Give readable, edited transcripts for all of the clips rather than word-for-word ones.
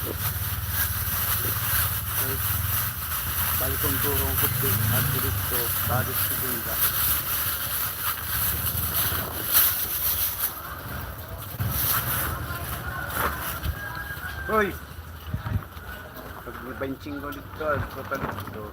Ay, balik kong turong kundi at dito, balik sa bunda. Hoy! Pag may benching ko dito, at total dito.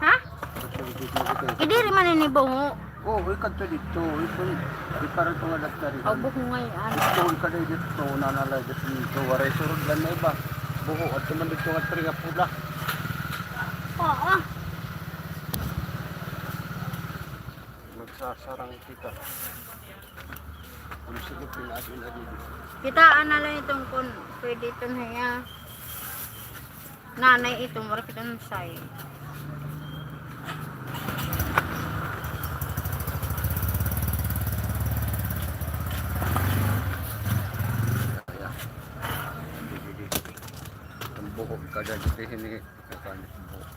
Ha? Hindi rin man ini bungo. Oh, ikan to dito. Ikan to nga na rin. Aw buko ngay ano. Ito ka na dito, nanalay dito. Waray surod lang na iba. Buho, at naman dito nga rin nga pula. Oo. Magsasarang kita. Kung sige pinadin na dito. Kitaan na lang itong kun pwede itong haya. Nanay itong wala kitang say. Buhok kada dito ini kakanit buhok.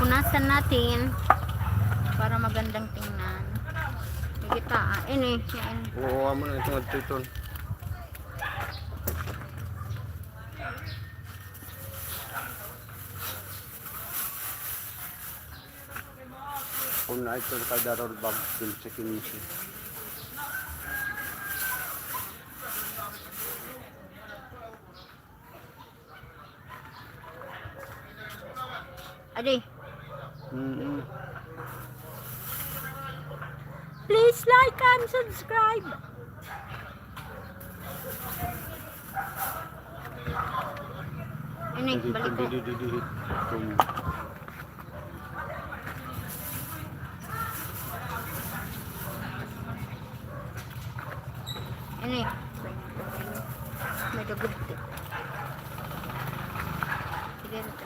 Punasan natin para magandang tingnan. Kitaan. Ini, yan. Oo, amo na itong ito. Kung na ito kadarol bag dun sa kinisi. Adi. Please like and subscribe. Ini, balik ko. Ini. May dugod. Sige, ito.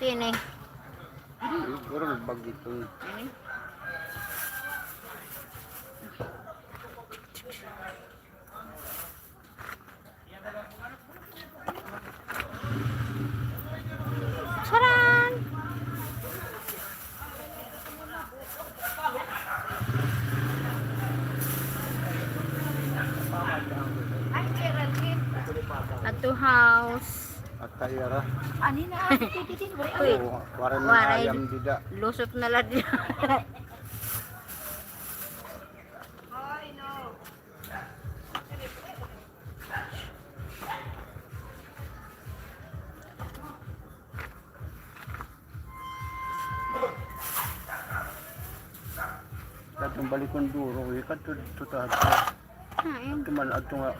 Ini. Siguro nagbag dito. Ini. Charan! Ato house. At kayara. Ani na titin Uy, waran ng waray. ayam dida. Lusot na lang din. Katong balik kong duro, ikat to tahat. Ayun. Tuman at nga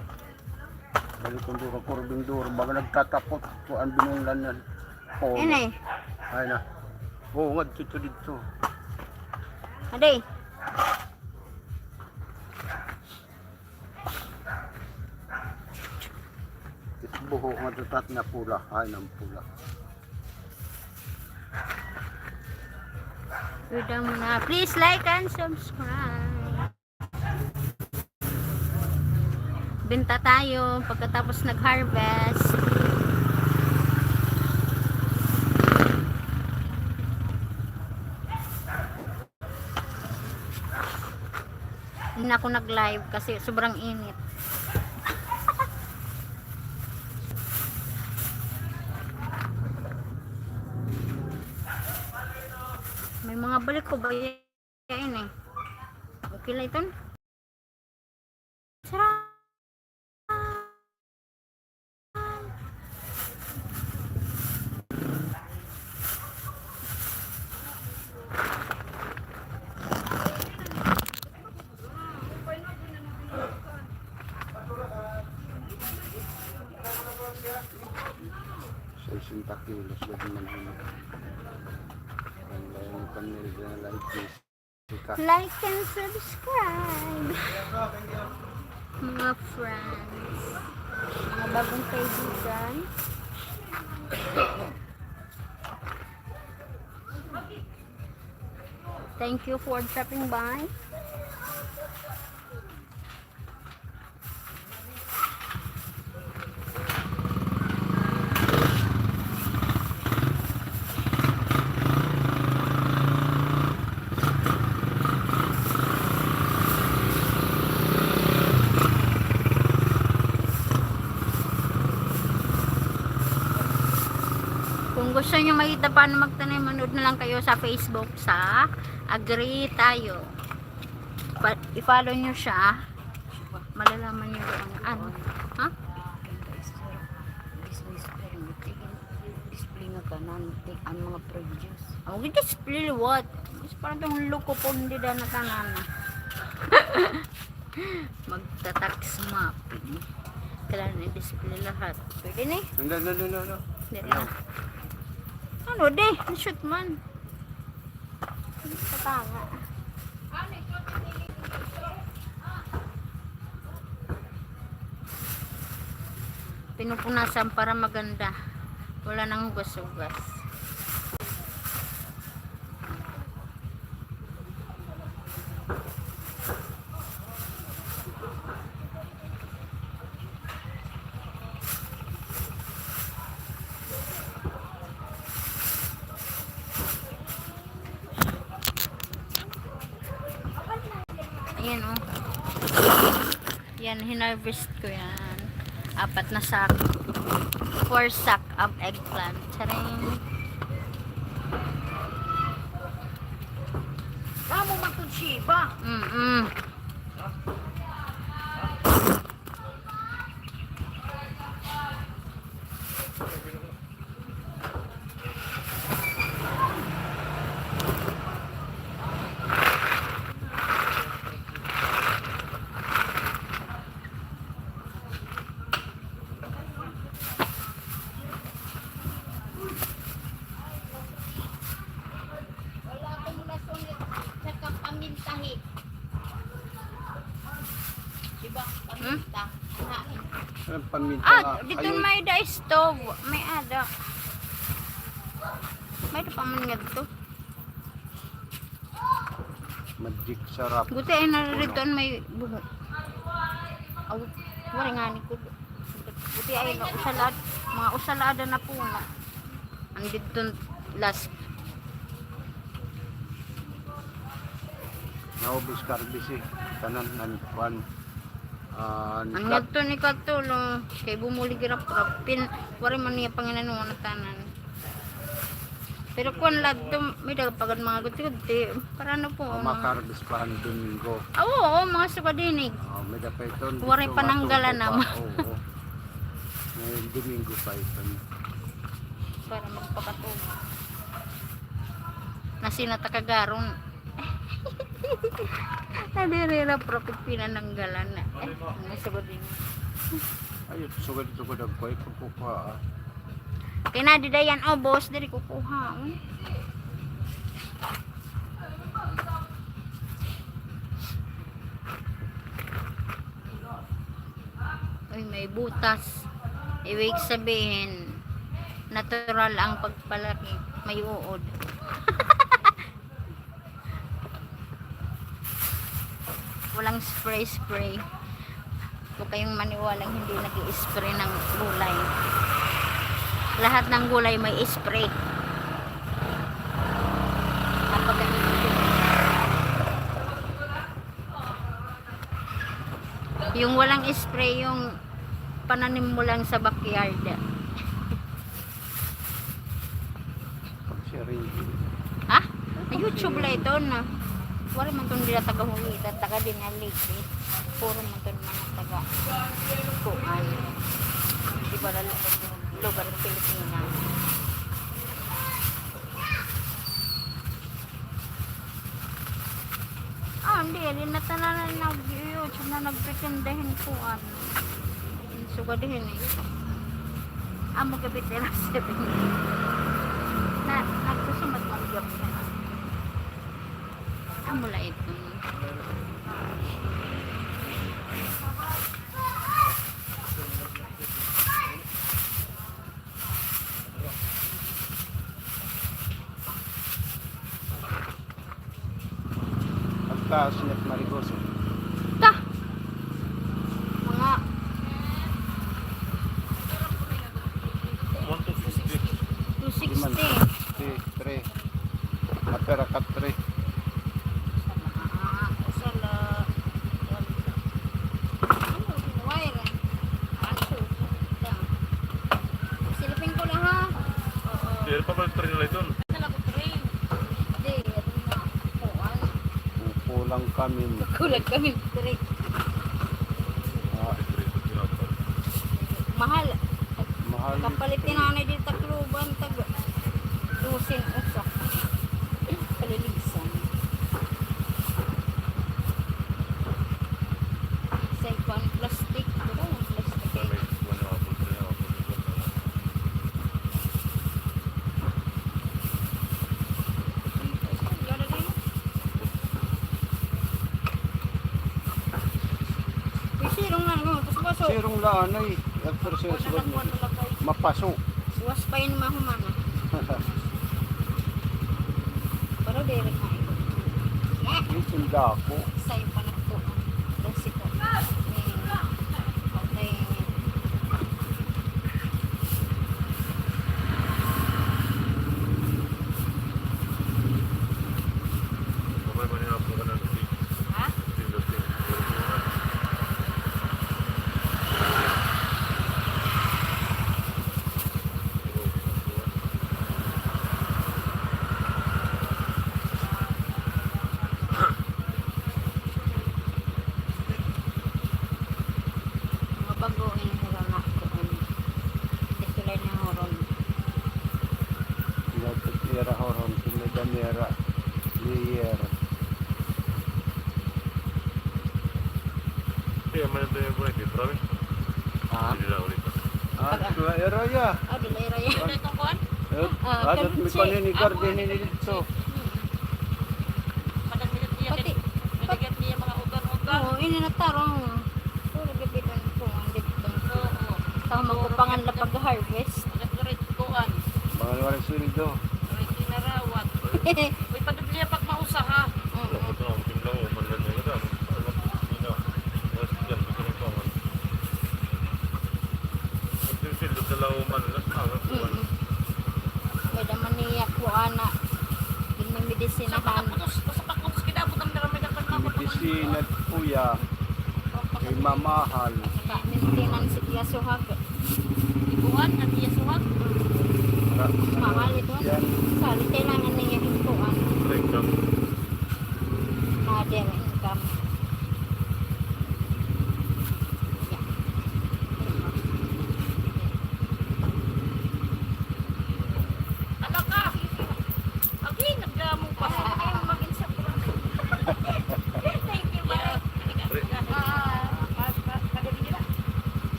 balik kong duro, kurbing duro, baga nagtatapot po ang binunglan yan. Oh, Ini. ay na. Oo nga, dito. Adi. Buho nga tutat na pula, ay ng pula. Udah muna. Please like and subscribe. Benta tayo pagkatapos nag-harvest. Hindi na ako nag-live kasi sobrang init. May mga balik ko ba yan eh. Okay lang ito. Sarap. Sa 60 kilos, gawin man yun. Ang layo ng panil na like this. Like and subscribe. Mga friends. Mga bagong kaibigan. Thank you for dropping by. Kung gusto nyo makita paano magtanim, manood na lang kayo sa Facebook sa Agree Tayo. I-follow nyo siya. Malalaman nyo yung ano. Ha? Display nga ka na ang mga produce. Oh, display what? Is parang itong loko po hindi na nakanan. Magta-tax mapping. Kailangan i-display lahat. Pwede na eh. No. Hindi na. Ano de? Shoot man. Katanga. Pinupunasan para maganda. Wala nang hugas-hugas. Ayan oh. Yan, hinarvest ko yan. 4 na sack. 4 sack of eggplant. Charing. Kamu magkutsiba. Wala akong nasunit sa kapamintahi. Diba? Paminta. Kain. Paminta. Dito may da stove. May ada. May da pa man nga dito. Magic sarap. Buti ay narito may buho. Aw, wala nga ni ko. Buti ay na usalad, mga usalada na po na. Andito last. Naubos karbis eh. Tanan nan kwan. Ang ngadto ni Katulo kay bumuli gira pin wala man niya Panginoon na tanan. Pero kung ladto may dagpagad mga guti-guti para ano po. Makarbis pa ang Domingo. Oo, mga sukadinig. May dapeton. Waray pananggalan naman. Oo. May Domingo pa ito. Para magpakatubo. Nasinata kagaron. Nadirira profit pinananggalan na. Nasugod din. Ayun, sugad ito ko dagkoy. Kukuha ah. Kinadidayan, oh boss, diri kukuha. Uy, may butas. Ibig sabihin, natural ang pagpalaki. May uod. Walang spray. Huwag kayong maniwalang hindi nag-i-spray ng gulay. Lahat ng gulay may spray. Yung walang spray, yung pananim mo lang sa backyard. Sharing. Ha? YouTube lang ito na. Wala man itong nila taga-hulitan, taga din ang lake. Puro man itong mga taga-kuan. Di ba lugar ng Pilipinas? Hindi. Linatananan nag-YouTube na nagpretendahin kuan. Sugadihin eh. Magkabit nila 7. Nagsusumat mag-job ka. mula ito. Pagka sinat marigoso. Ta! Mga 260. 3. Mapera ka 3. Silipin ko lang ha. Hindi pa ba train nila doon? Hindi, ano na. Kuan. Kulang kami. Kulag kami. Direk. Mahal. Mahal. Kapalitin na na dito takluban. Tag 2 usak. Palilisan. Sa ipang plastic. Diba yung plastic eh? Sirong na mo, tapos baso. Sirong lanay. After sales mapaso. Buwas pa yun mahumana. Pero direk na ito. Yung sundako. Sa'yo pa na ito. Kasi ko. Okay. Ha? Mga bago yung huron na ko. Dito lang yung huron. Tira horon. Sinadamera. Liyer. Kaya man ito yung break, grabe. Ha? Hindi na ulit. Sula eraya. Ah, dilay raya. Adot mi kanin ni garden ni dito. Oo, ini na tarong. So, nagabitan ko ang dito. Tama ko pangan la pag-harvest. Mga wala sulido. Dapat na, matim lang o, manlan na yun. Hindi na. Mas yan, gusto ng pangan. Matim sila, dalawa manlan. May naman niya ko ana. Inimedisinahan. Medisina at kuya. Kay mamahal. Maintenance siya suhag. Mahal ito. Yan. Sali kailangan niya himpuan. Break lang. Nader income.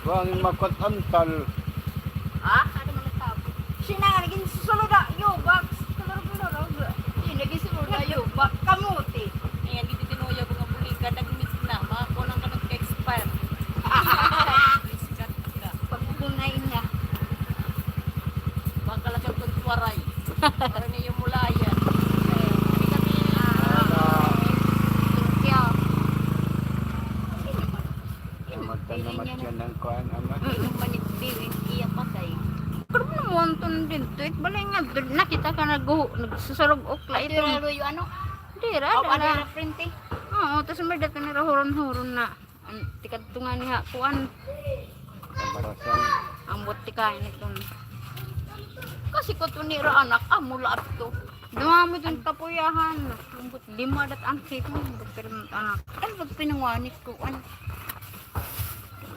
Bangin makot-antal. Ano man nagtabo? Sinarigin susunod na yobak. Kulor-kulor. Hindi lagi sunod na yobak. Kamuti. Pagpunay na. Para niyo mulayan. Thank you. Mata naman yan ng kuhan ama. Iya patay. Pero mo naman din to. Balay nga. Nakita ka nagsusurog okla ito. Ito yung ano? Dira. Ano Dala. yung print eh? Oo. Tapos may dato nila huron-huron na. Tikad to nga niya. Kuan. Kamarasan. Ang buti kain ito. Kasi ko to nira anak. Mula at to. Dumami dun kapuyahan. Ang buti. Lima dat ang kit mo. Pero anak. Ano pag pinanganit ko? Ano?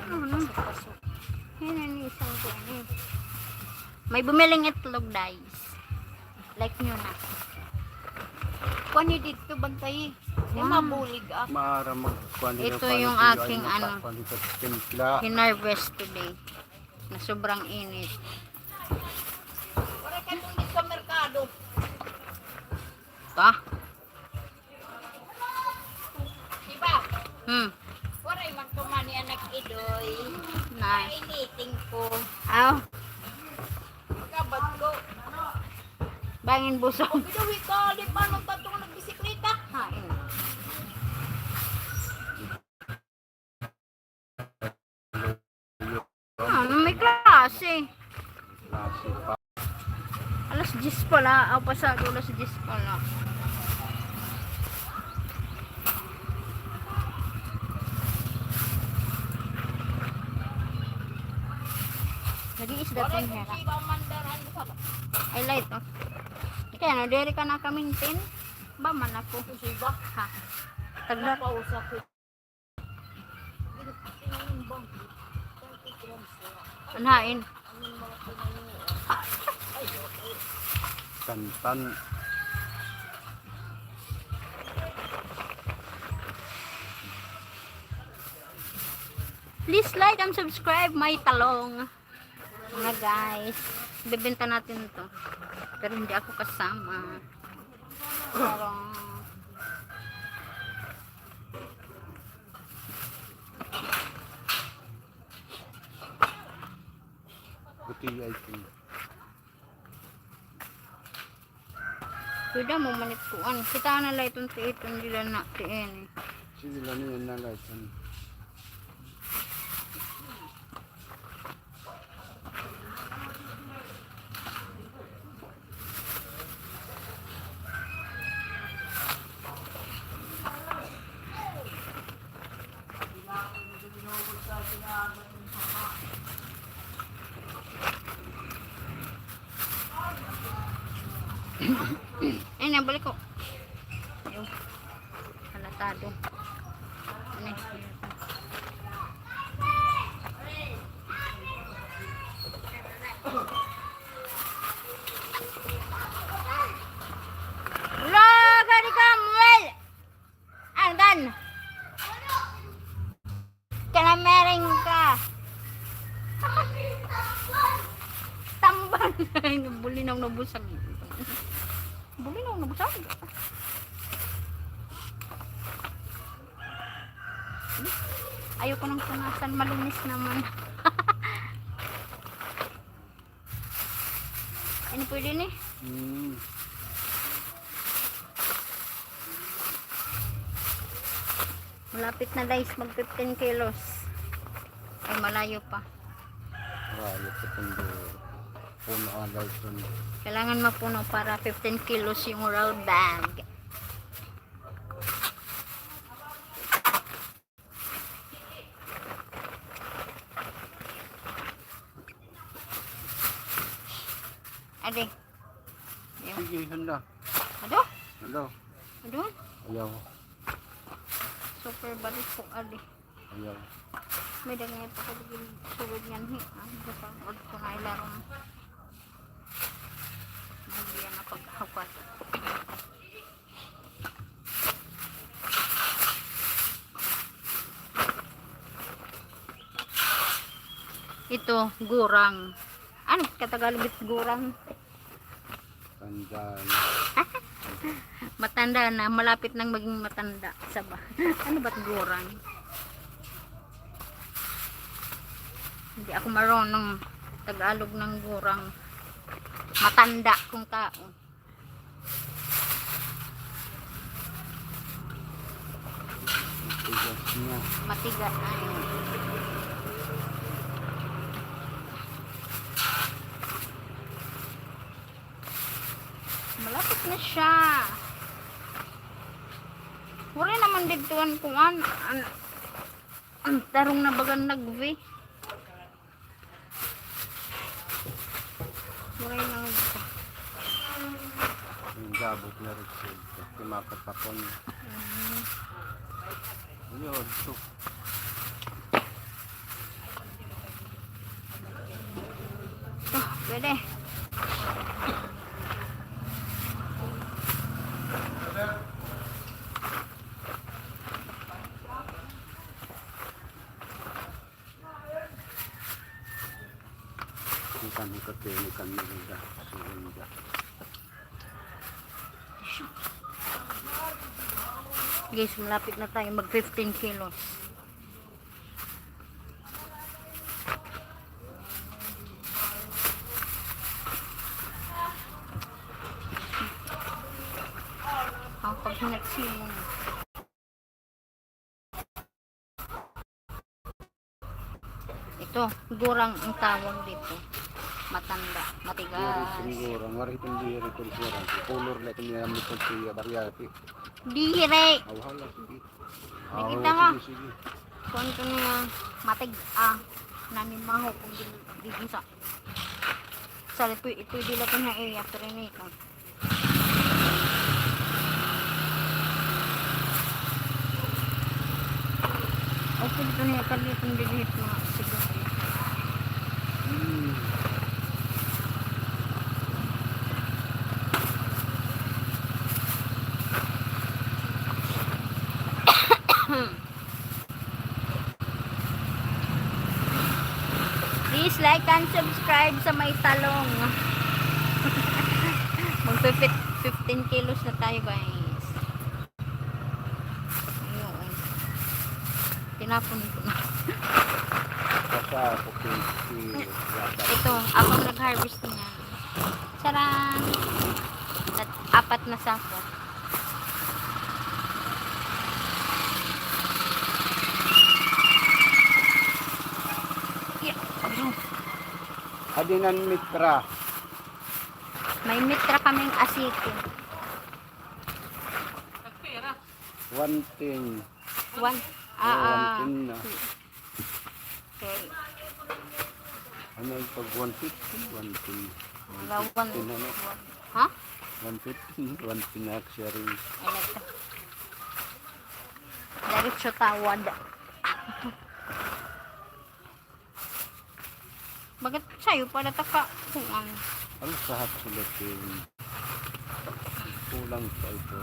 Ano? Yan isang ko. May bumiling itlog guys. Like nyo na. Kuan ni dito bantay. Yung mabulig ah. Maara magkuhan nila. Ito yung aking ano. Timpla. Hinarvest today. Na sobrang init. Wala ka nung sa merkado. ta. Diba? Hmm. Waray magkumani anak idoy. Nice. Kainiting ko. Aw, Kabad ko. bangin busog. Bidawi ka, di pa nung tatong nagbisikleta. Hain. Ano, may klase. Klase pa. Alas 10 pala. Aw, pasado alas 10 pala. Nag-iisda po Waray niya. kung siba mandaran sa Ay, light, oh. Kaya, no, dere ka na kamintin. Ba, man ako. siba. Ha. Tagda. Pausap ko. Anhain. Kantan. Please like and subscribe my talong. Mga guys. Bibenta natin to. Pero hindi ako kasama. Pero... Buti ay ito. Kuda mo manituan. Kita na lang itong tiiton nila na tiin. Sige lang yun na lang. Ay, nabalik ko. Ayun. Halatado. Ano yun? Wala! Gani ka, Muel! Andan! Kanamering ka! Tambal! Ay, nabulinaw na busag. Bulinaw na busag. Ayoko nang punasan, malinis naman. Ano pwede ni? Malapit na guys, mag 15 kilos. Ay, malayo pa. Rayo sa tundor. Puno ang lalson. Kailangan mapuno para 15 kilos yung road bag. Ade. Sige, handa. Ado? Hello. Ado? Ayaw. Super balik po ade. Ayaw. May dagay pa kagiging sulod yan hi. Baka wag ko na ilarong. Hindi yan na paghakwat. Ito, gurang. Ano katagalog gurang? Tanda. Matanda na, malapit nang maging matanda. Saba. Ano ba't gurang? Hindi ako marunong Tagalog ng gurang. Matanda kung tao. Tigas niya. Matigas. Ayun. Malapit na siya. Wala naman dituan kung ang tarong na bagang nagvi. Wala naman dito. Yung gabot na rin siya. Timakatapon. Yun, ito. Ito, pwede. Kami katini kami nila. Suwin niya. Guys, malapit na tayo mag 15 kilos. Ang paghinagsimon. Ito, gurang ang tawag dito. Matanda, matigas. Siguro, ngari itong diri ko siguro. Color na itong niyami ko siya bariyati. Dire! Awala, sige. Nakita mo? Sige, sige. Kung ito niya matig nanimaho kung di sa ito dila ko na after nito. Okay, dito niya kali kung dihit mga siguro. Please like and subscribe sa may talong. Mag 15 kilos na tayo guys. Ayun. Tinapon ko na. Basta ako si Ito, akong nag-harvest niya. Charan! Apat na sako. Adinan mitra. May mitra kaming asitin. One thing. One. One thing na. Okay. Ano yung pag 150? One thing. Wala, one. Ano? Ha? 150? One thing actually. Ano ito? Diretso tawad. Bakit sa'yo pala taka kung ano? Alas lahat sulit yung kulang sa ito.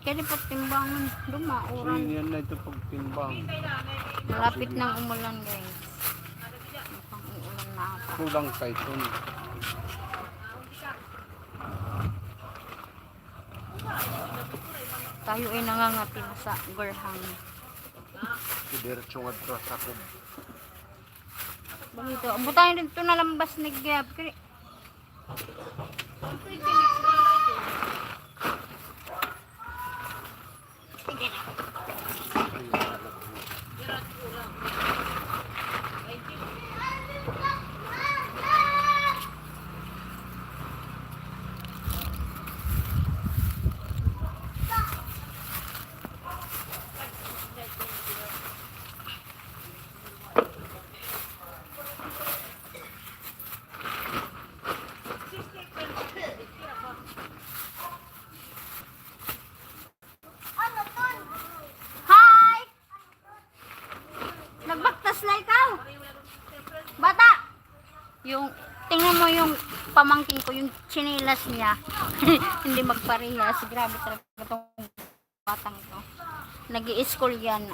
Kaya po timbangan. So Dumauran. yan na ito pagtimbang. Malapit ng umulan guys. Mukhang uulan na ata. Kulang sa ito. Tayo ay nangangatin sa garhang. Diretso nga ito sa kub. Bagito. Butahin din ito na lambas ni Gab. Kaya hi! Nagbaktas na ikaw! Bata! Yung, tingnan mo yung pamangkin ko, yung chinilas niya. Hindi magparehas. Grabe talaga itong batang ito. Nag-i-school yan.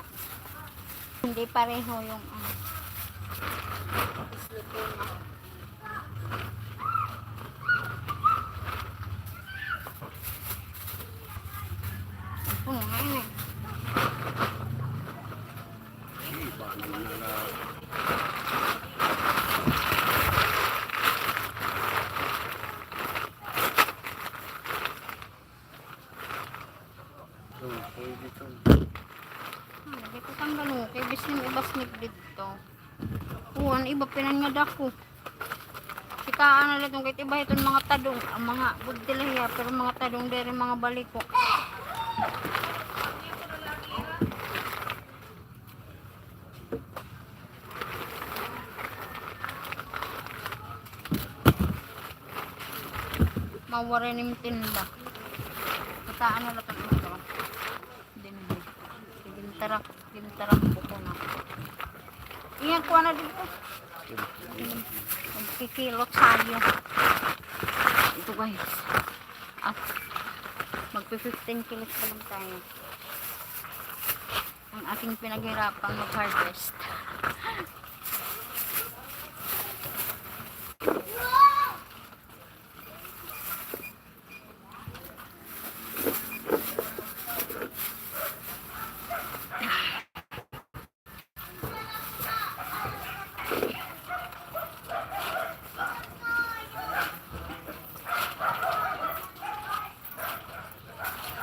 Hindi pareho yung ngayon eh. Lagi ko kang gano'n. Kaya bisning ibasnik dito. Uwan, iba pinanyad ako. Sikaan na litong kahit iba itong mga tadong. Ang mga budilaya. Pero mga tadong dere mga baliko. Mawarin yung tinda. Sikaan na litong ito. Gintarak buko na. Iyan ko na dito. Magkikilot sayo. Ito guys. Magpi 15 kilos pa lang tayo. Ang aking pinaghirapang mag-harvest.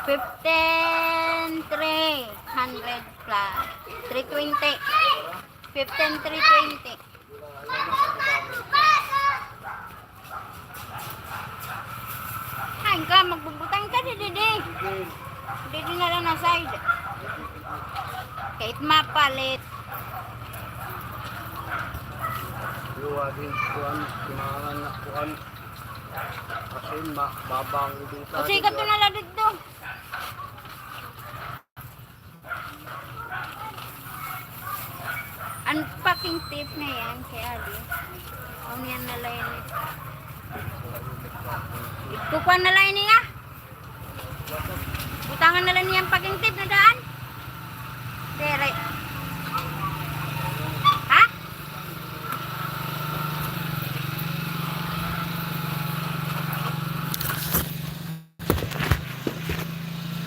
$15,300 plus 320. 15,320. Hain ka, magbubutang ka didi. Didi na lang na side. Kahit mapalit. Luwa din kuan, kinangan na kuan. Kasi babang dito. Kasi ka na lang dito. Unpacking tape na yan kay Ali. Kung yan na lang yan. Kukuha na lang niya. Butangan na lang niya ang packing tape na daan. Dere. Ha?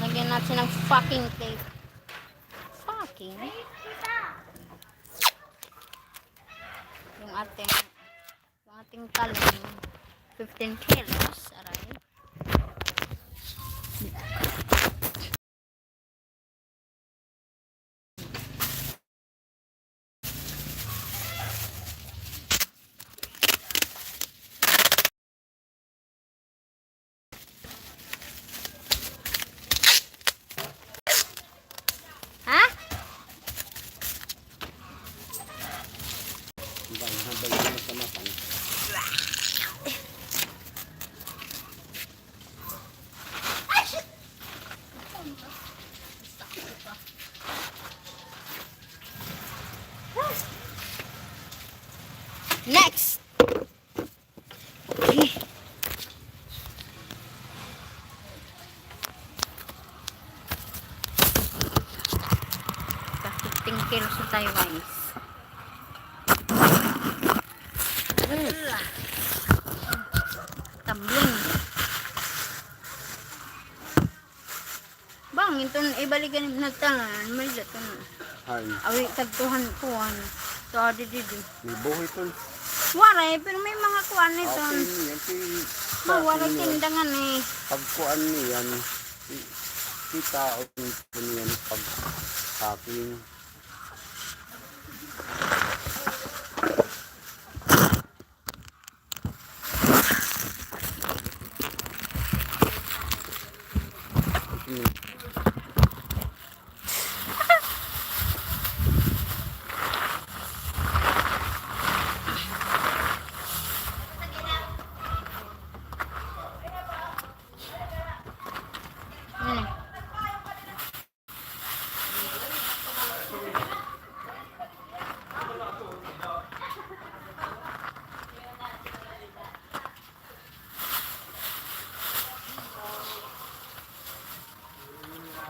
Lagyan natin ng fucking tape. Fucking? Yung ating talong 15 kilos, aray. Ha? Next. Okay. Ka 15 kilos na tayo guys. Tablong. Bang, ito ibalikan na talan. May dato na. Hay. Awi, tagtuhan kuhan. So, didi. May buhay tol. Waray, pero may mga kuhan nito. Okay, yan si Mawaray tindangan eh. pagkuan niyan kita o niyan pag aking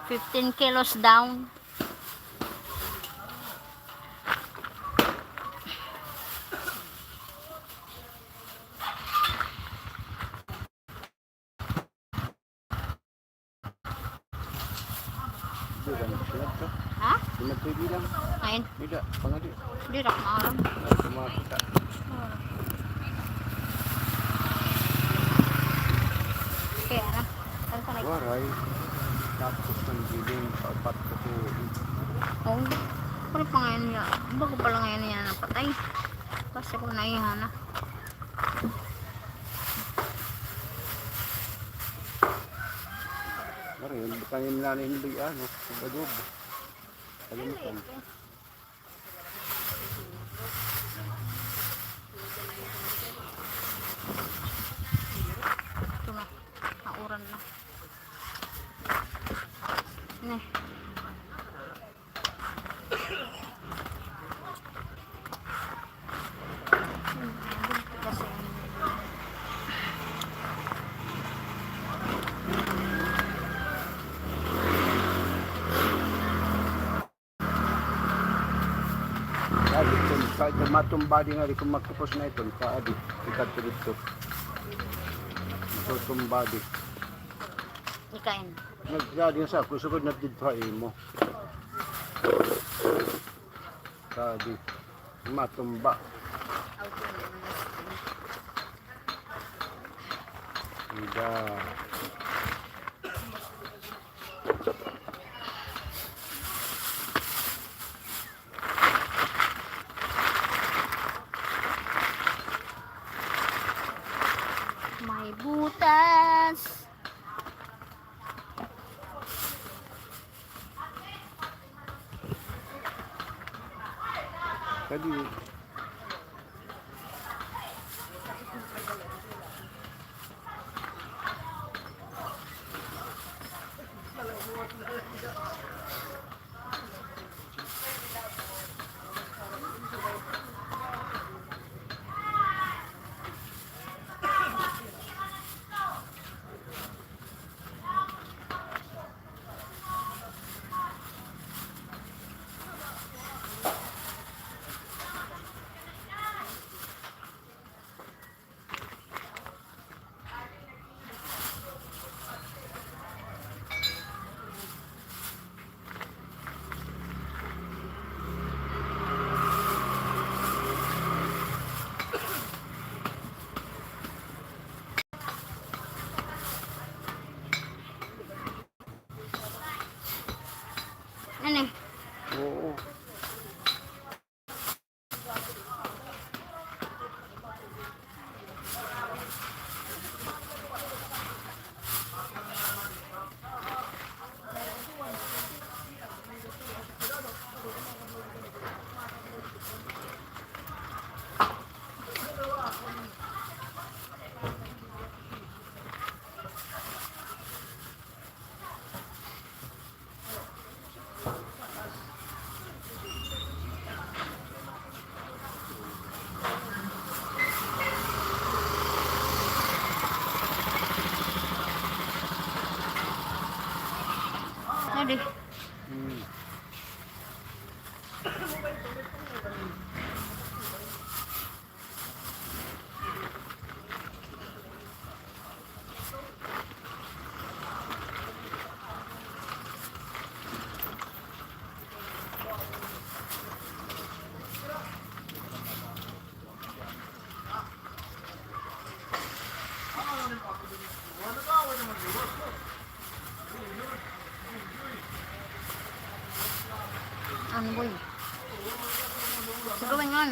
$15 kilos down. Ha? pinagbibilang Ayun. tidak pangadi Di rak maaram. semua kita Kaya na. Saan ka waray tapos ng biling papat ko to Oo. Pero pa ngayon niya. Bago pala ngayon niya napatay. Kasi kung naihan na. waray bukan yung nanin hindi ano bagob kalimutan Ito na. Nauran na. Ne. Kasi Kahit na matumba din nga, di kung magkupos na ito, kaadi, ikat ko dito. Matutumba din. Ikain. Nagdadi sa ako, sugod na dito mo. Kaadi, matumba. Ida. May butas. Tadi, Ano? oo. Ano? Hmm. Ano boy? Gawin yun.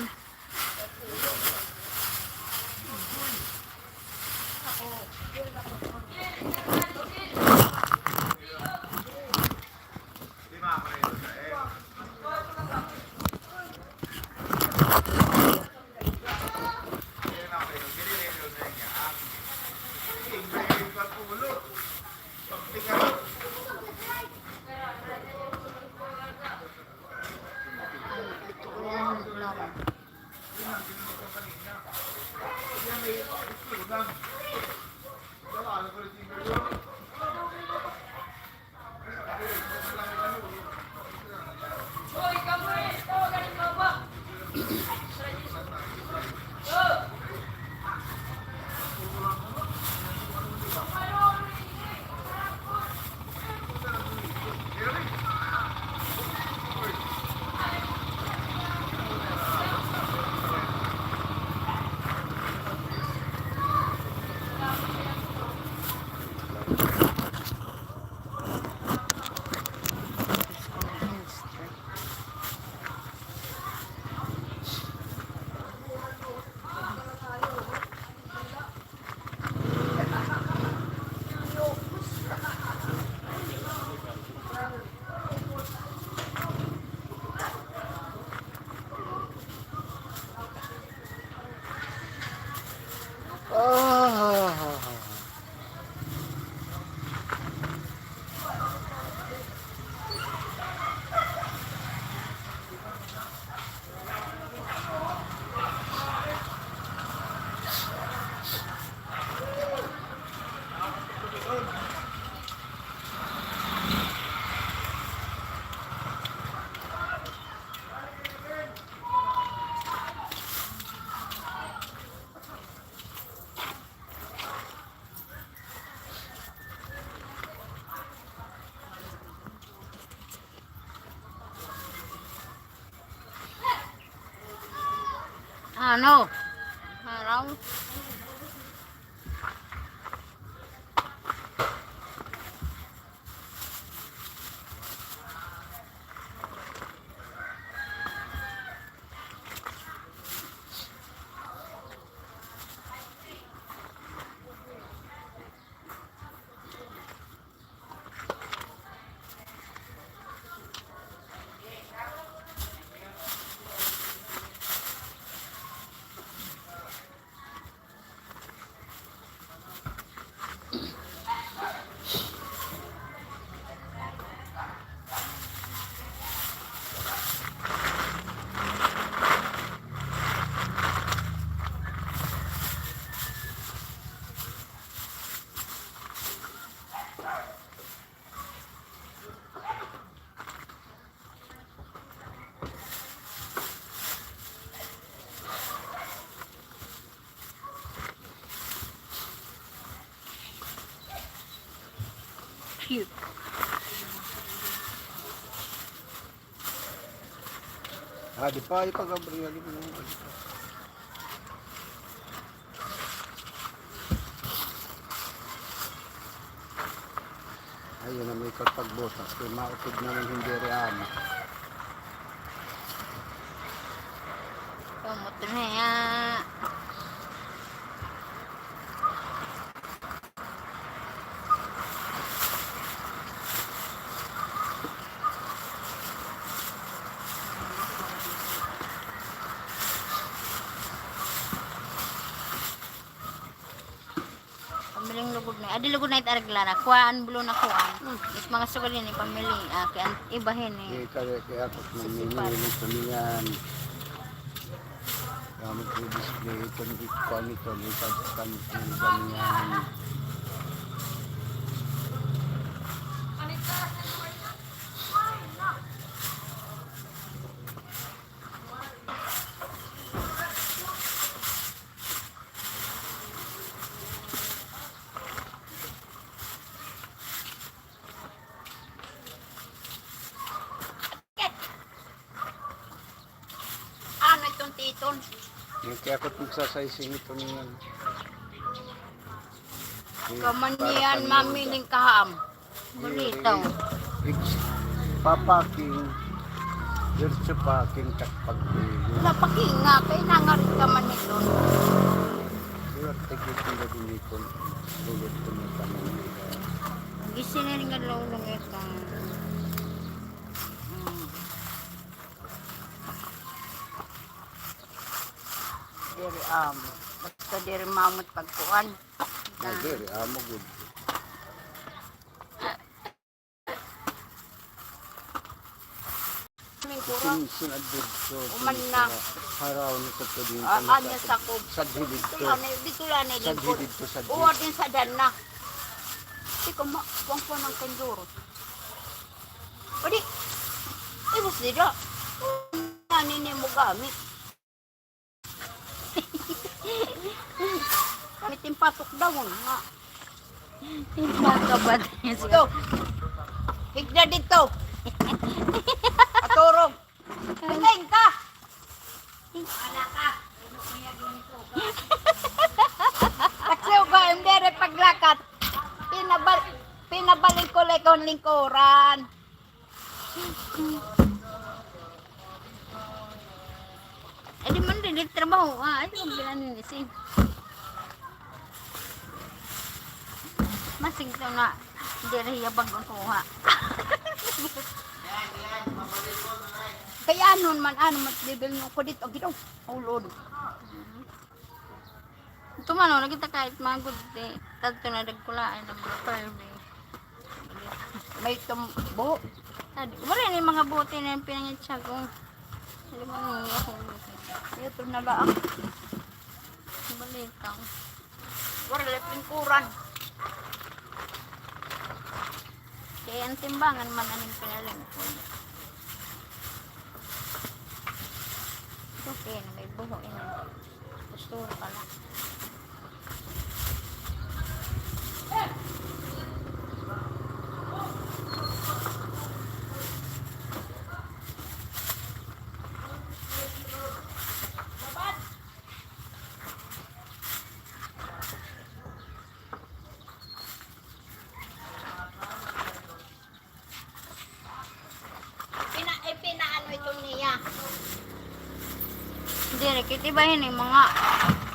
Ano? Haraw? Cute. Di pa, ipag-Gabriel. Ayun na may pagbotas. Kaya mautod na ng hindi real. Kumot na yan. Pamiling lugod na. Adi lugod na itaraglara. Kuhaan bulo na kuhaan. Is mga sugal yun pamili. Kaya ibahin Kaya ako namimili kami yan. Gamit ko display. Ito nito. Nipagkan ko ganyan. ano itong titon? Kaya ako nagsasaysing ito niyan. Kamanian mamiling kaham. Balitaw. Papaking. Diretso paking kakpagpili. Napakinga. Kaya nangarit ka man ito. Pero tigit yung gabi nito. Lulot ko na kami nila. Gisinaring nga lulong ito. Diri basta diri mamot pagkuan. Nagdiri, amo good. Sinad dito. Uman na. Haraw nito po din. Anya sa ko. Sadhilid to. Dito lang na din ko. Sadhilid to, sadhilid. Uwa din sa dana. Di ko makuang po ng kanduro. Pwede. Ibus dito. Nanin mo gamit. May timpatok daw nga. Timpatok ba? Dito. Higda dito. Aturog. Hinggain ka. Ala ka. Katsiw ba, hindi rin paglakat. Pinabalik ko lang kong lingkuran. Eh di man rin trabaho. Ay di mo binaninisin. Masing ito na. Hindi rin yabang kong kuha. Kaya nun man, bibili nyo ko dito. Gito, ulod. Ito man, nakita kahit mga good day. Tanto na nagkulaan ng mga perme. May tumbo. Wala na yung mga bote na yung pinangitsya ko. Hindi mo nung ako. Ito na lang. Balitaw. Wala lang pingkuran. Kaya ang timbangan man anong pinalingkod. Okay, na may buho ina. Postura pala. Dire, kitibahin yung mga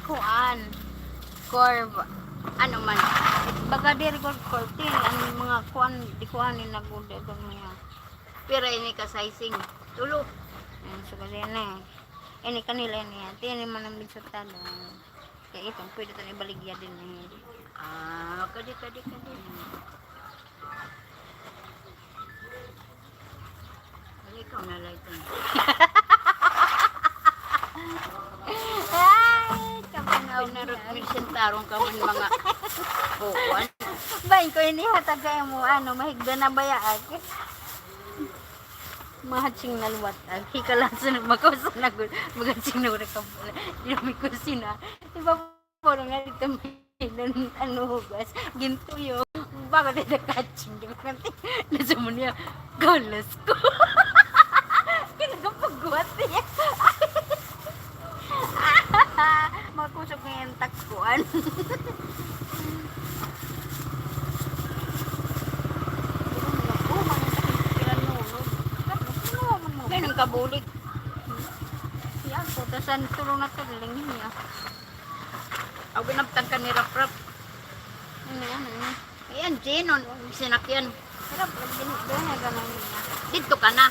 kuan, curve, ano man. Baga dire curve, ano yung mga kuan, di kuan ni nagude ito mga. Pero ini ka sizing, tulo. Ayan, so kasi na ini kanila niya, tiyan man ang bigsutalo. Kaya ito, pwede ito ibaligya din na kadi. Ikaw na lang ito. Ay, kapanaw na minsan tarong ka man mga kuwan. Bain ko ini hatag kayo mo, mahigda na bayaan. Mahatsing na luwat. Hikalasan na makawasan na gud. Magatsing na ura ka pala. Di na may kusina. Diba po nga dito may hugas. Gintuyo. Bakit ito katsing? Di ba kanti? Nasa mo niya, galas ko. Kinagapagguhat niya. Magkusog nga yung takkuan. Ganun kabulig. Yan po, tasan tulong na tuling niya. Ako binabtang ka ni Rap-Rap. Ayan, Jenon, sinakyan. Pero, doon na gano'n niya. Dito ka na.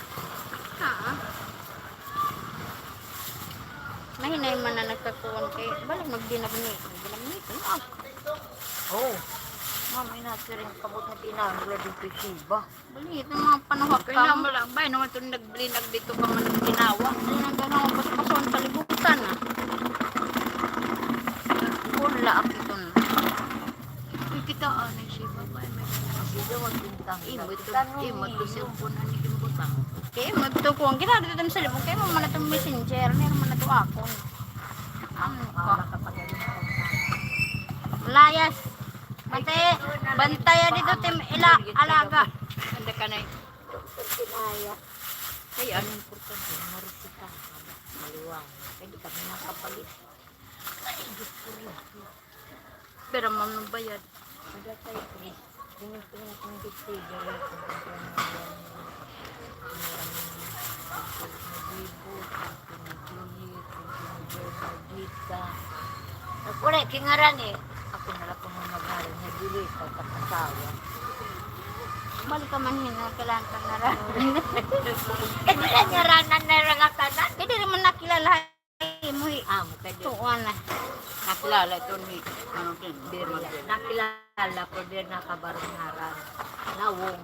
Mahinay man na nagkakuhan kayo. Balik magdinabnik. Oh. Mama, inasirin kabot na tinamula din ko siba. Balik, ito mga panuhak ka. Kaya naman lang ba, naman ito nagbilinag dito pa man ang ginawa. Hindi na gano'n ang pasapason palibutan Pula ako ito na. Ikitaan na siya ba? Sige, wag bintang. Imot ko cellphone na ni Kimbutang. Kaya magtuko ang ginagawa dito sa libong. Kaya mo man itong messenger. Meron man ito ako. Ano ko? Layas. Bantaya dito tim alaga. Ganda ka na eh. Aya. Kaya ano importante? Marisita. Maluwang. Pwede kami nakapalit. Ay, Diyos ko rin. Pero mamang bayad. Ada tayo ko. Tingin kong dito. Ako rin, kingaran eh. Ako na lang kung mag-aral na dili sa kapasawa. Balik ka man hina. Kailangan ka na rin. Eh, nila nyaranan na rin ang tanan. Kaya di rin nakilala. Muhi. Mo ka din. Tuwan na. Nakilala ito ni, nakilala ko din nakabarong haran. Nawong.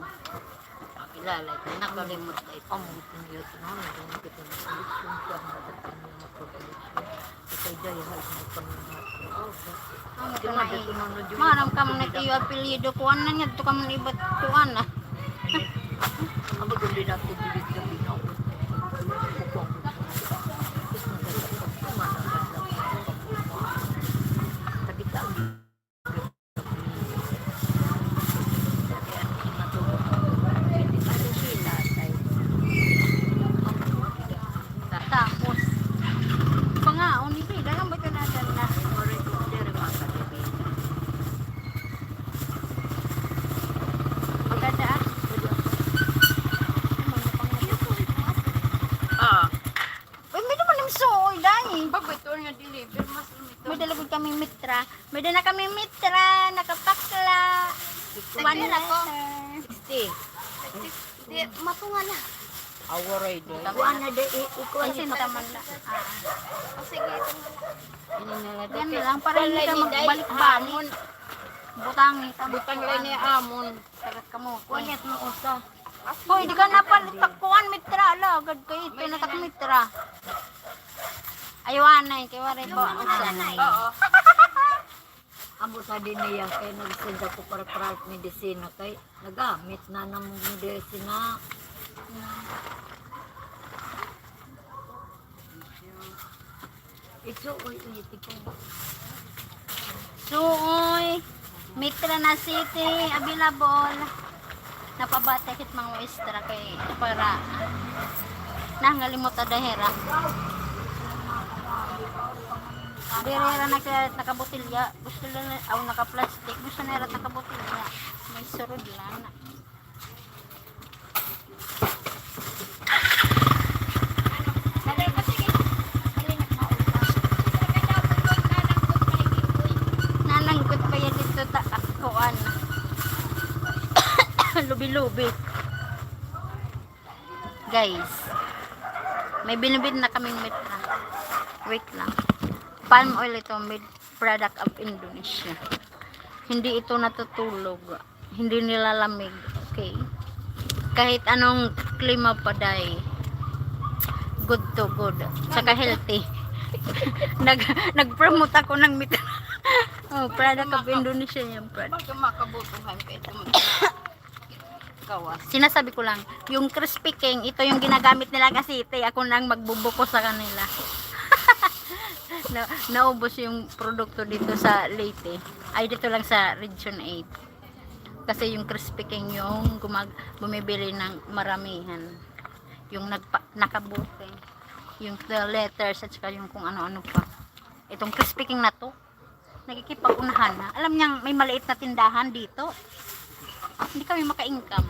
Nakilala ito. Nakalimot na ito. Ang mutin niya ito namin. Ganyan kita na solusyon siya. Madating niya maproduksyon. Ito ay hal mo pa niya. Maram ka man ito yung apelido. Kuwan na niya. Ito ka man iba't tuwan na. Ang maganda natin bilis na binawin. Tapos. Pangaon ni Pida. Lang ba ito natin na? Maganda ah. Uy, may naman yung suoy dahil. Ito nga deliver, mas lumito. May dalagod kami mitra. May dala kami mitra. Nakapakla. One letter. 60. Di, matunga na. Awaray do. Kuan na de Ay, sintaman na. Sige, Yan na lang. Para hindi ka magbalik-balik. Butangi. butang lang ni amon. Tagat ka mo. Kunyat mo usa. Hoy, di ka napalitakuan mitra. Agad kayo. Ito natak mitra. Aywan na. Kaya waray ba? Oo. Amo sa din niya kay nag-send ako para medisina kay nagamit na ng medisina. Ito oy ko. Suoy. Mitra na City. Available. Napabatekit mga maestra kay para nangalimot adahera. Direra nakabotilya. Gusto nila naka-plastic. Gusto nila nakabotilya. May surod lang. lubi-lubi. Guys, may binibid na kaming Mitra. Wait lang. Palm oil ito, made product of Indonesia. Hindi ito natutulog. Hindi nilalamig. Okay? Kahit anong klima pa day. Good to good. Saka healthy. Nag-promote ako ng Mitra. Oh, product of Indonesia yung product. Bakit makabutuhan ka ito? Gawas. Sinasabi ko lang, yung crispy king, ito yung ginagamit nila kasi ako nang magbubuko sa kanila. Naubos yung produkto dito sa Leyte. Ay, dito lang sa Region 8. Kasi yung crispy king yung bumibili ng maramihan. Yung nakabuke. Yung the letters at saka yung kung ano-ano pa. Itong crispy king na to, nakikipag-unahan na. Alam niyang may maliit na tindahan dito. Hindi kami maka-income.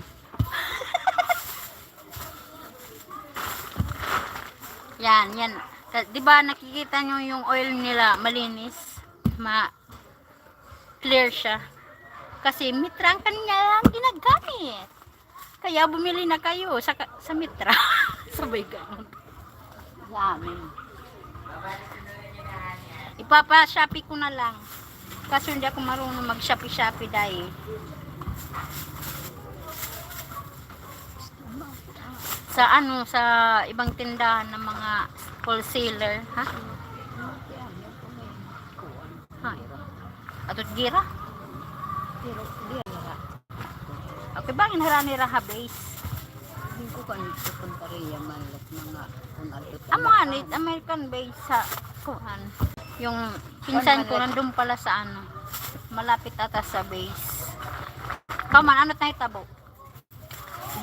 Yan. Di ba nakikita nyo yung oil nila malinis, clear siya. Kasi Mitra ang kanya lang ginagamit. Kaya bumili na kayo sa Mitra. Sabay ganun. Yamin. Ipapa-shopee ko na lang. Kasi hindi ako marunong mag-shopee dahil. Sa ibang tindahan ng mga wholesaler, ha? Atot gira? Okay, bangin harani raha base. Hindi ko kanito kung pariya man lang mga kung ano. Mga American base sa kuhan. Yung pinsan ko nandun pala sa malapit ata sa base. Kaman, ano tayo tabo?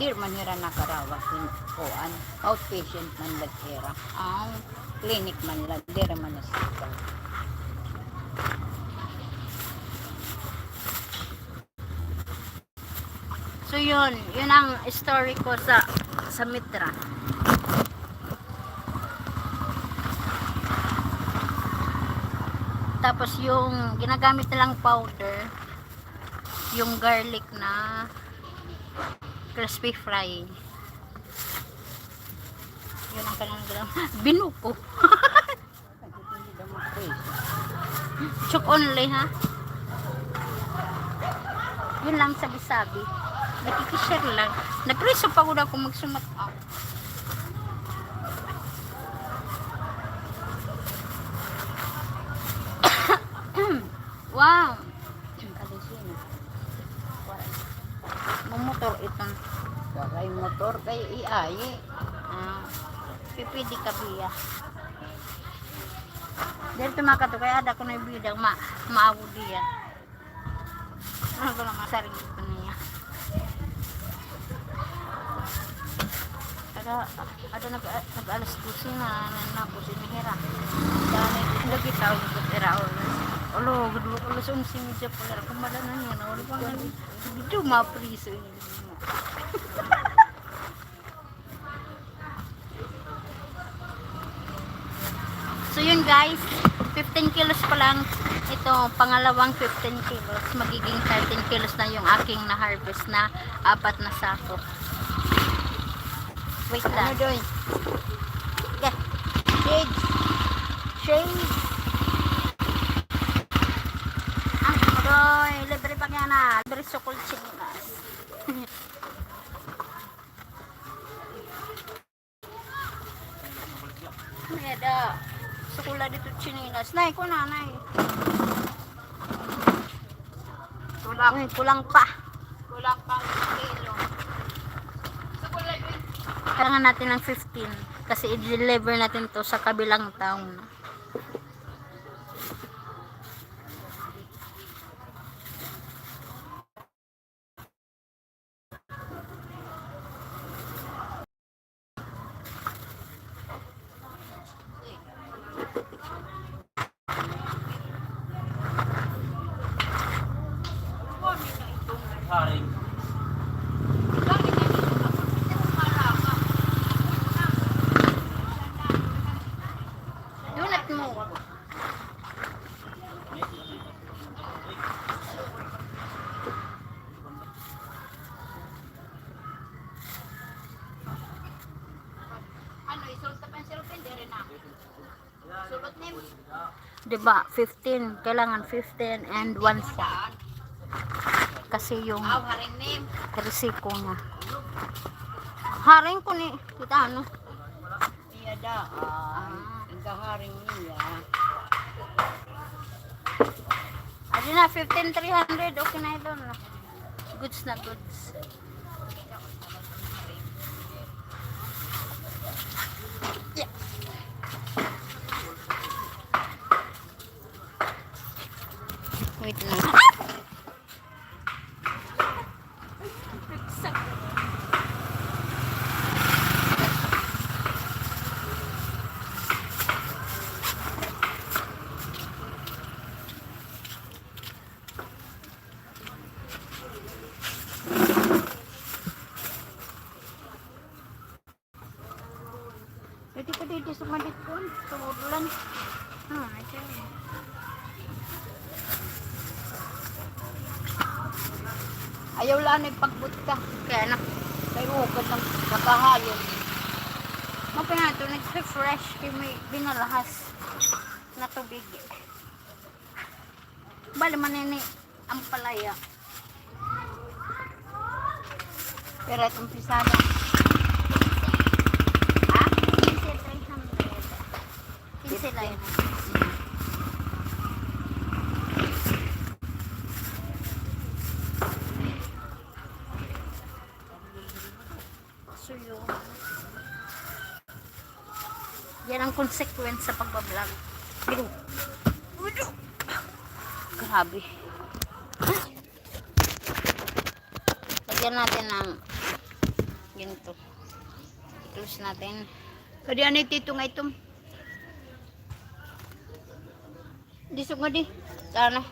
Dir man hira nakarawas yung kuan. Outpatient man lagkira. Clinic man lang. Dir man hospital. So yun ang story ko sa Mitra. Tapos yung ginagamit nilang powder, yung garlic na crispy fry. Yun ang kanilang binuko. Chok only, ha? Yun lang sabi-sabi. Nakikishare lang. Nagpreso pa ko na kung magsumat ako. Wow! Kalisina. Mumotor itong Waray motor kay iayi. pipidi ka biya. Dito makato kaya ada ko na ibidang maawo diya. Ano ko naman saring ito niya. Ada nag-alas 12 na po sinihira. Dahil lagi tao yung putira olo, gudu ko alas 11 media pala. Kumala na niya na ulit pang video mapriso yun. So yun guys, 15 kilos pa lang ito, pangalawang 15 kilos, magiging 13 kilos na yung aking na-harvest na 4 na sako. Wait lang. Ano doy? Yeah. Shades. Adoy, libre pa kaya na. Libre sukul chinas. Ada sukula dito chininas. Nay, ko na, nay. Kulang pa. Kulang pang kilo. Kailangan natin ng 15 kasi i-deliver natin to sa kabilang town. Dunat mo. Diba? 15. Kailangan 15 and 1/4. Kasi yung resiko niya. Haring ko ni kita ano. Iya daan. Ingkaharing niya. Adi na 15,300 okay na ito na. Goods na goods. Yeah. Wait na. Jadi ka dito sumadit ko. Tumudulan. Ito. Ayaw lang nagpagbut ka. Kaya na. Kay ukod ng kakahayon. Mapina ito. Nag-refresh. Kaya may binalahas na tubig. Bali manini ang palaya. Pero itong pisada. Ha? 15,300. 15 lang. So yun. Yan ang consequence sa pagbablog. Pero, grabe. Lagyan natin ng ganito. Close natin. Kadi anay tito nga itong. Disok nga di. Sana.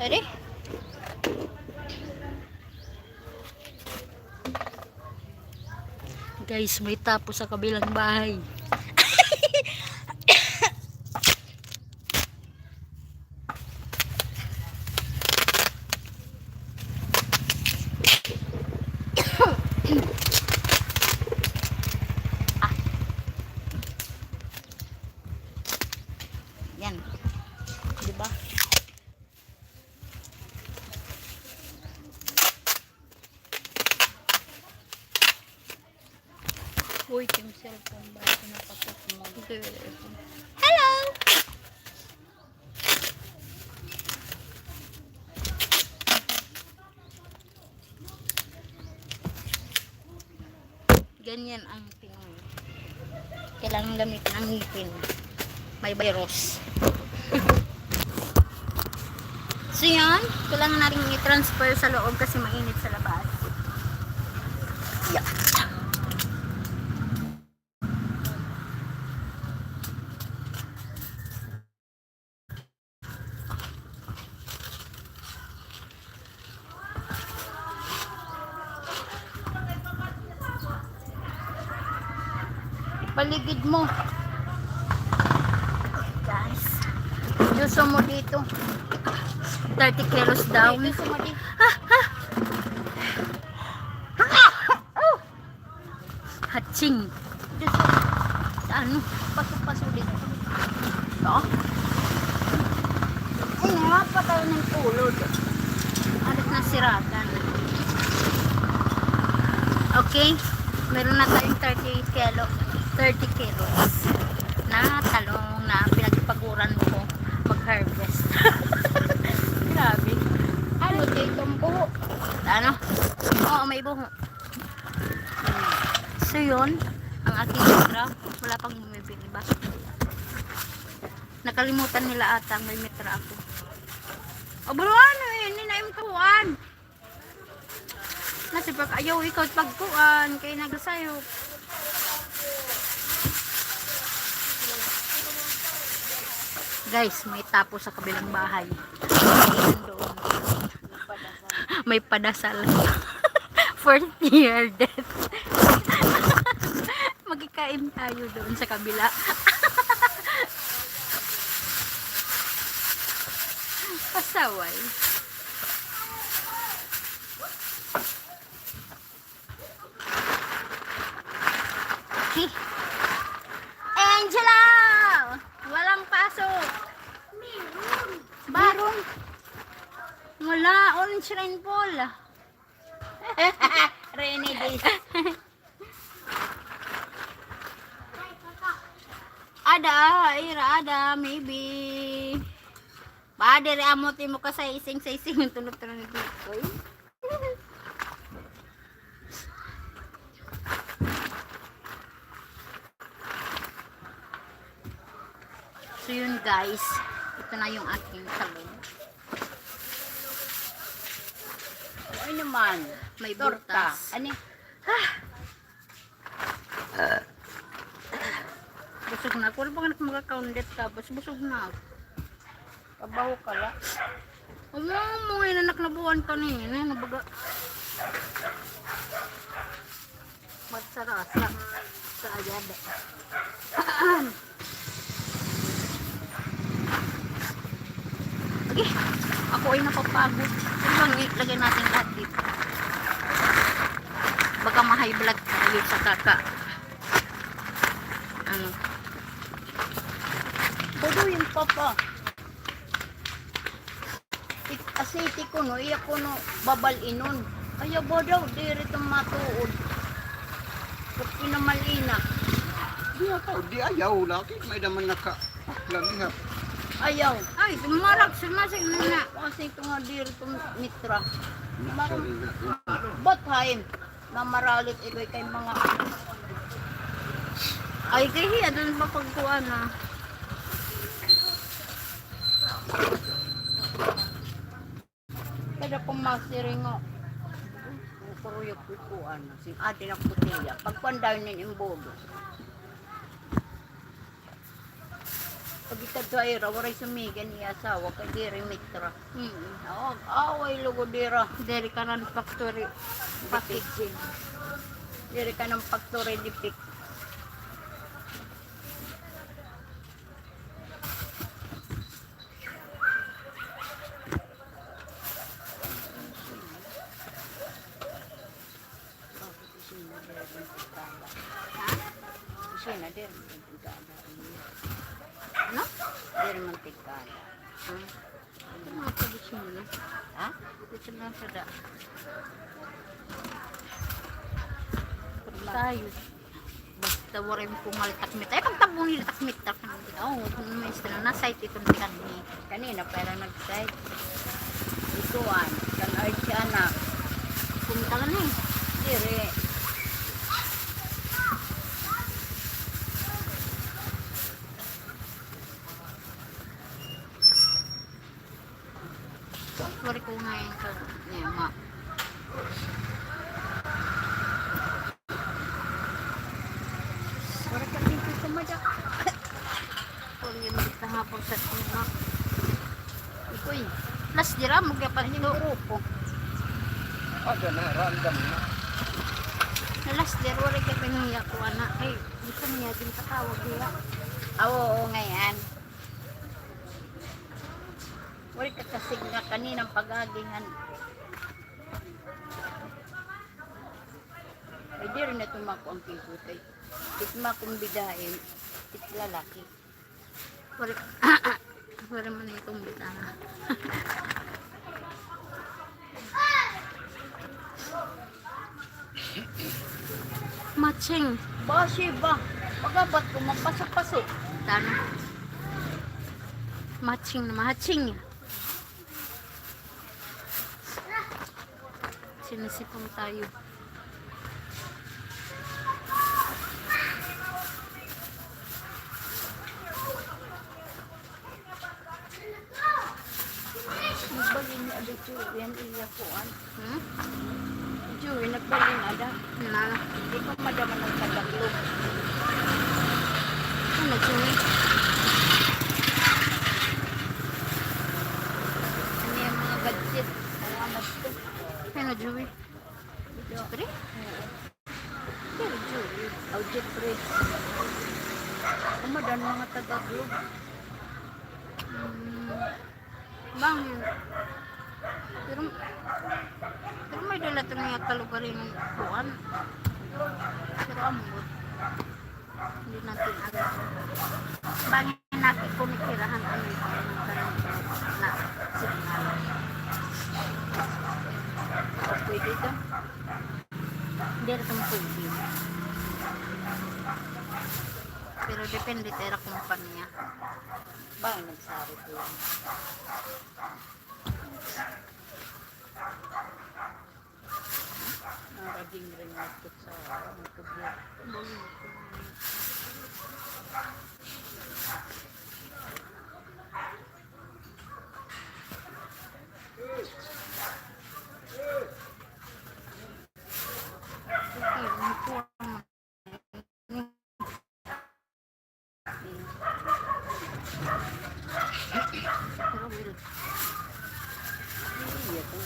Ready? Guys, may tapo sa kabilang bahay. Yan. Diba? Uy, yung cellphone ba? Pinapakot mo. Hello! Ganyan ang Pinoy. Kailangan gamitin ang ngipin. May virus. So yan, kailangan natin i-transfer sa loob kasi mainit sa labas. Yeah. Paligid mo. Guys. Yuso mo dito. 30 kilos down. Yuso mo dito. Hatching. Yuso. Ano? Paso-paso dito. Ito. Ay, pa tayo ng pulod. Alit na siratan. Okay. Meron na tayong 30 kilos na talong na pinagpaguran ko mag-harvest. Grabe. Ano dito ang buho? Ano? Oo, may buho. So yun, ang aking metra. Wala pang bumibili ba? Nakalimutan nila ata may metra ako. O bro, ano eh, hindi na yung kuhaan. Nasi pag ayaw ikaw pagkuhan, kaya nagsayo. Guys, may tapo sa kabilang bahay. Doon. May padasal. 4th year death. Magkikain tayo doon sa kabila. Pasaway. Okay. Barong. Wala, orange rainfall. Rainy days. Ada, ira ada, maybe. Ba, diri amot mo ka sa ising yung tulog-tulog ni Tikoy. So yun guys, ito na yung aking salon. Ay naman. May Torta. butas. Ani? Busog na ako. Wala pa ka magkakaundet tapos busog na ako. Pabaho ka la. Mo ngayon anak na buwan ka na yun. Nabaga. Matsarasa. Sa ayada. Okay. Ako ay napapagod. Lagay natin lahat dito. Baka ma-high blood tayo sa kaka. Ano? Bodo yung papa. Asiti ko no, iya ko no, babal inon. Kaya bodo, diri itong matuod. Kung pinamalina. Di ako, di ayaw laki. May naman naka-lagihap. Ayaw. Ay, tumarag. Sumasig na na. Kasi ito nga diri itong mitra. Sorry na. Bothain. Namaralit ito kay mga Ay, kahiya. Doon pa pagkuhan na. kada pamasiring nga. Pero yung kukuan. Si ate ng putilya. Pagpandaw nin imbodo. Pag ikadwaira, waray sumigan niya asawa kay diri mitra. Away lugo dira. Dere ka ng factory. Packaging. Diri ka ng factory dipik. Kusina din. Ano? Diri mantikala. Ito mga tradisyon na. Ha? Dito lang sa da. Tayo. Basta waray mo pumal takmit. Ay, pagtabong nila takmit. Oo, kung may istana na site itong tikan ni. Kanina pala nag-site. Ituan. Kan ay si anak. Pumunta ka na eh. Diri. Waray ko ngayon ka. Ngayon nga. Wala ka dito sa madak. Kung yun dito nga po sa tuna. Ikoy. Plus dira, magyapan Ano ito. yung grupo? Ada na, random na. Last year, waray ka pinangya ko na. Ay, gusto niya din katawag nila. Oo, ngayon. Wala ka kasig nga kaninang pag-agingan. Ay, di rin na tumako ang piputay. Tikma kong bidain, tiklalaki. Waray, waray man itong bitana. Matching. Basi ba? Pagabat ko, magpasok-pasok. Tano. Matching na matching. Sinisipang tayo. Nagbali ni Ada Julian, iya ko an. Hmm? Julian, nagbali na Ada. Na. Hindi ko madaman ng tagaglog. Ano, Joey? Ano yung mga gadget? Salamat ko. Ano, Joey? Jeffrey? Pero Julian, oh Jeffrey. Kumadan mga tagaglog. Bangin. Pero may dala ito nga kalugarin ng buwan. Pero amot. Hindi natin alam. Bangin natin kung ikirahan ano yung na depende tera kumpanya. Bang nagsari ko yan. Naraging rin ako sa magkabiyat. Iya po.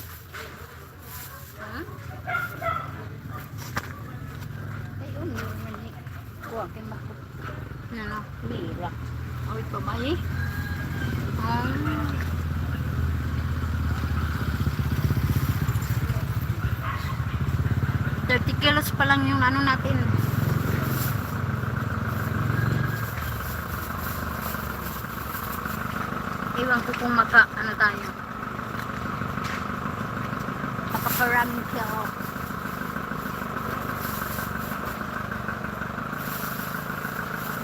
Ay, unyo man eh. Kuha kay makot. Ano? Lira. Awit pa ba eh? 30 kilos pa lang yung ano natin. Iwan ko kung ano tayo. Makakaraming kilo.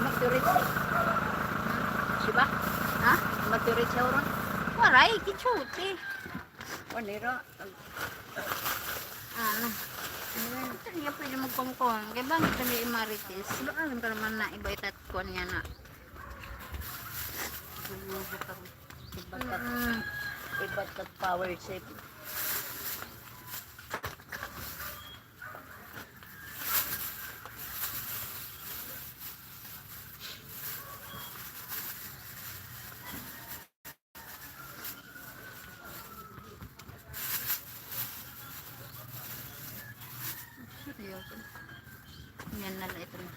Maturit eh. Siba? Ha? Maturit siya oron. Waray, kichuti. Panira. Ano? Ito niya pwede magkongkong. Kaya bakit kami imarites? Alam ka naman na iba itat ko niya na. Iba't at power save. Seryoso. Yan na lang itong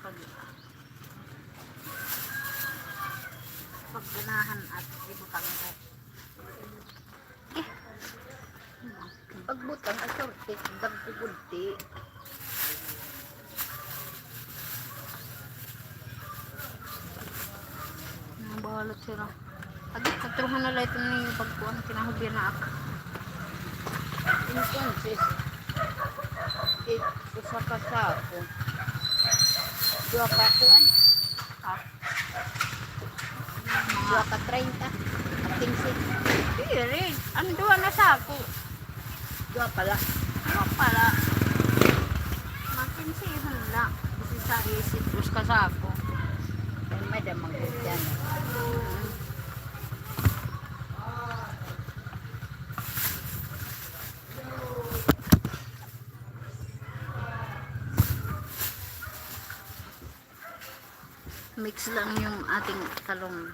pagganahan at ibutang ko. Pagbutang asorte, dagpupulti. Nabahalot sila. Agad, katruhan na lang itong yung pagkuhan. Kinahubyan na ako. Entonces, usa ka sako. Dua ka kuan. Ha? Dua ka 30. At 15. Piri. Ang duwa na sa ako. Dua pala. Ano pala? Makinsihan na. Kasi sa isip, bus ka sa ako. Ay, madam ang yan. Mix lang yung ating talong.